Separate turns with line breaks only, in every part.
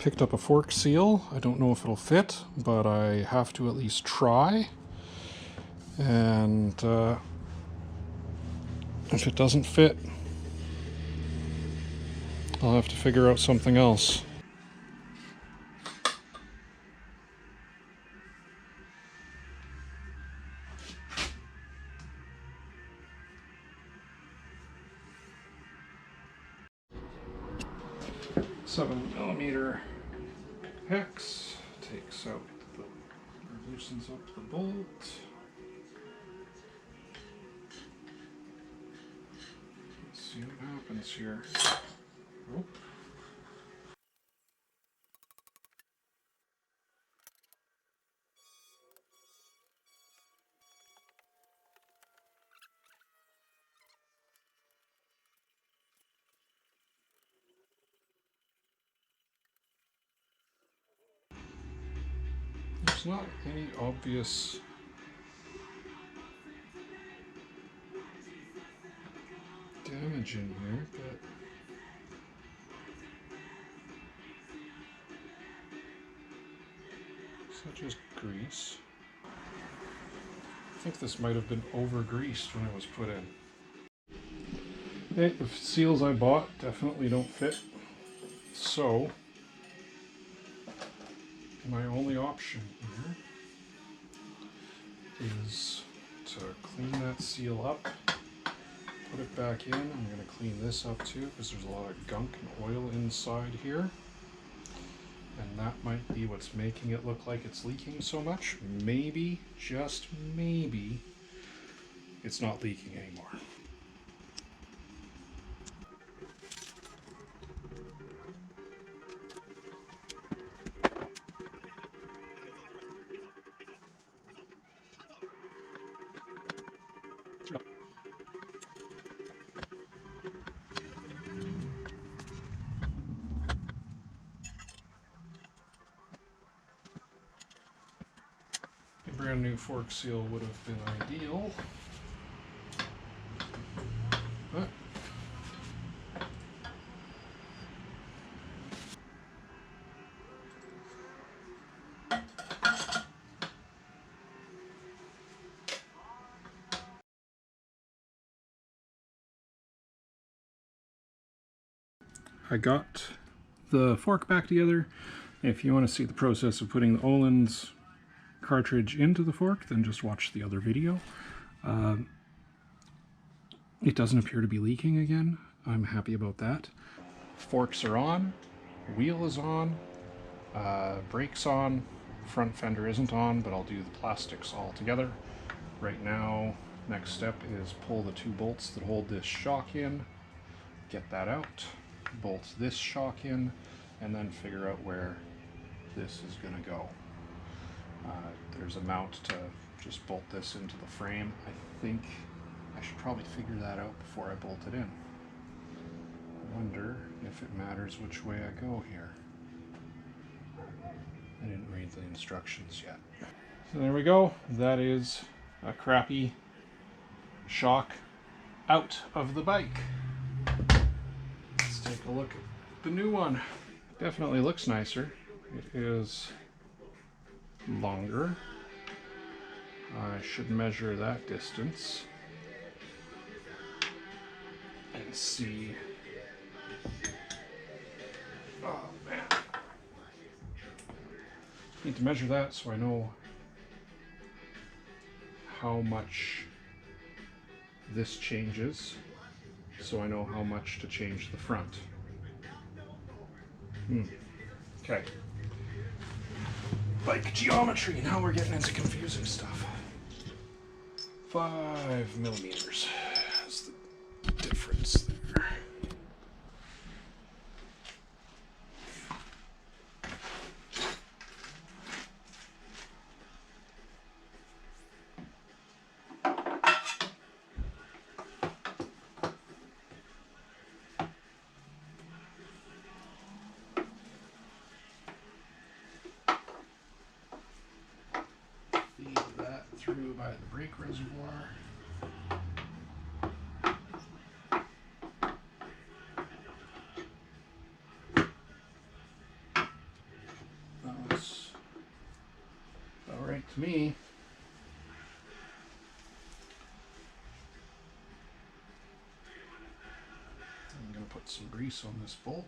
picked up a fork seal. I don't know if it'll fit, but I have to at least try. And if it doesn't fit, I'll have to figure out something else. .7mm hex takes out the, or loosens up the bolt. Let's see what happens here. Oh. There's not any obvious damage in here, but is that just grease? I think this might have been over greased when it was put in. Okay, the seals I bought definitely don't fit, so my only option here is to clean that seal up, put it back in. I'm going to clean this up too because there's a lot of gunk and oil inside here, and that might be what's making it look like it's leaking so much. Maybe, just maybe, it's not leaking anymore. A brand new fork seal would have been ideal, but I got the fork back together. If you want to see the process of putting the Öhlins cartridge into the fork, then just watch the other video. It doesn't appear to be leaking again. I'm happy about that. Forks are on, wheel is on, brakes on, front fender isn't on, but I'll do the plastics all together. Right now, next step is pull the two bolts that hold this shock in, get that out, bolt this shock in, and then figure out where this is going to go. There's a mount to just bolt this into the frame. I think I should probably figure that out before I bolt it in. I wonder if it matters which way I go here. I didn't read the instructions yet. So there we go. That is a crappy shock out of the bike. Let's take a look at the new one. Definitely looks nicer. It is longer. I should measure that distance and see. Oh man. Need to measure that so I know how much this changes, so I know how much to change the front. Okay. Bike geometry, now we're getting into confusing stuff. 5mm is the difference there. Feed that through by the brake reservoir. with me. I'm going to put some grease on this bolt.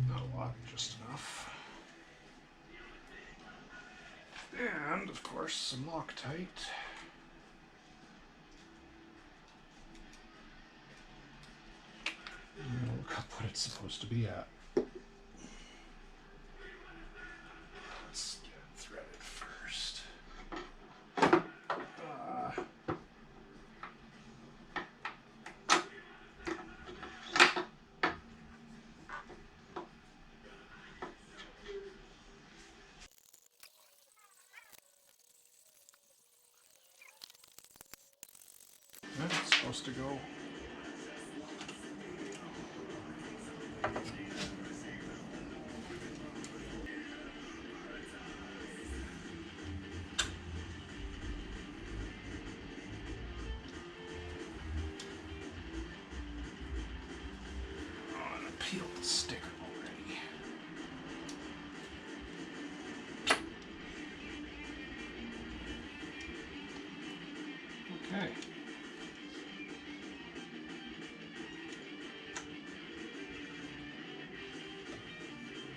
Not a lot, just enough. And, of course, some Loctite. And look up what it's supposed to be at. Let's get it threaded first. It's supposed to go. Peel the sticker already. Okay.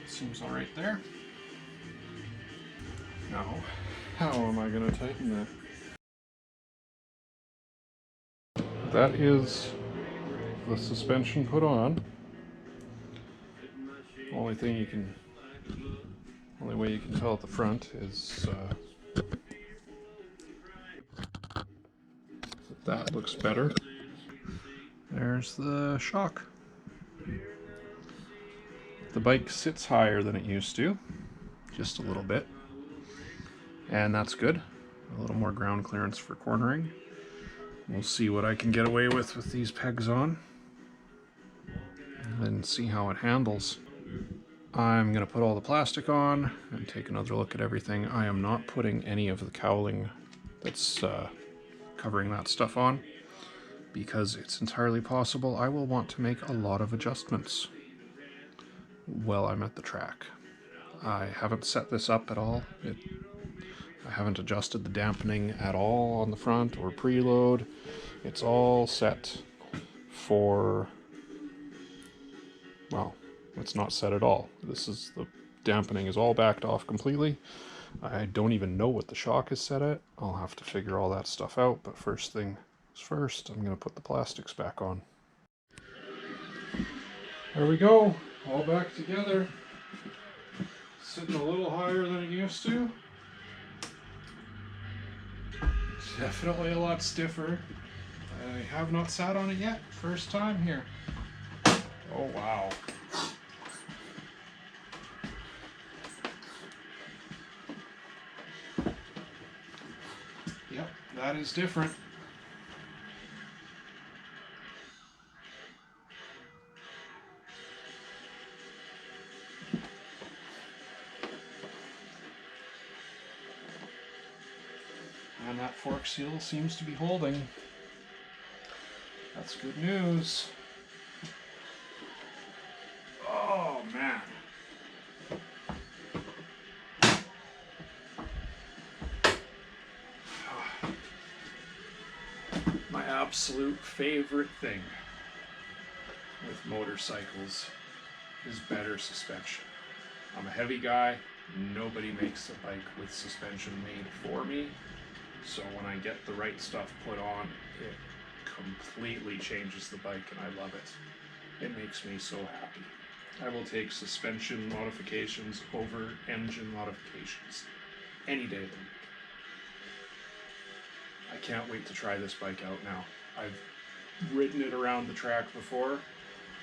Seems all right there. Now, how am I going to tighten that? That is the suspension put on. Only way you can tell at the front is that looks better. There's the shock. The bike sits higher than it used to, just a little bit, and that's good. A little more ground clearance for cornering. We'll see what I can get away with these pegs on, and see how it handles. I'm going to put all the plastic on and take another look at everything. I am not putting any of the cowling that's covering that stuff on, because it's entirely possible I will want to make a lot of adjustments while I'm at the track. I haven't set this up at all. I haven't adjusted the dampening at all on the front or preload. It's all set for, well, it's not set at all. The dampening is all backed off completely. I don't even know what the shock is set at. I'll have to figure all that stuff out, but first thing is first, I'm going to put the plastics back on. There we go, all back together. Sitting a little higher than it used to. Definitely a lot stiffer. I have not sat on it yet. First time here. Oh wow. Yep, that is different. And that fork seal seems to be holding. That's good news. Oh man. My absolute favorite thing with motorcycles is better suspension. I'm a heavy guy. Nobody makes a bike with suspension made for me. So when I get the right stuff put on, it completely changes the bike and I love it. It makes me so happy. I will take suspension modifications over engine modifications any day of the week. I can't wait to try this bike out now. I've ridden it around the track before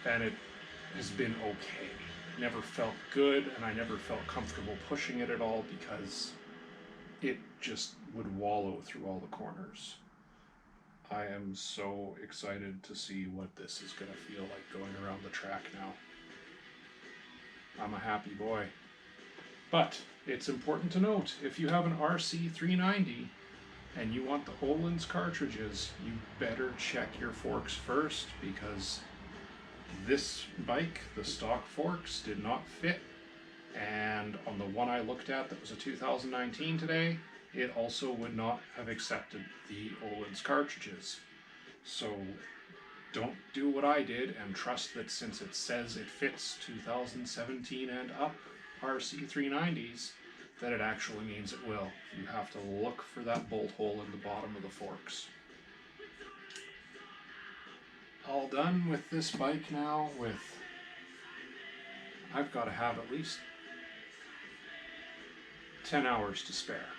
and it has been okay. Never felt good and I never felt comfortable pushing it at all because it just would wallow through all the corners. I am so excited to see what this is going to feel like going around the track now. I'm a happy boy. But it's important to note, if you have an rc390 and you want the Öhlins cartridges, you better check your forks first, because this bike, the stock forks, did not fit And on the one I looked at that was a 2019 today, it also would not have accepted the Öhlins cartridges. So don't do what I did and trust that since it says it fits 2017 and up rc390s, that it actually means it will. You have to look for that bolt hole in the bottom of the forks. All done with this bike now. I've got to have at least 10 hours to spare.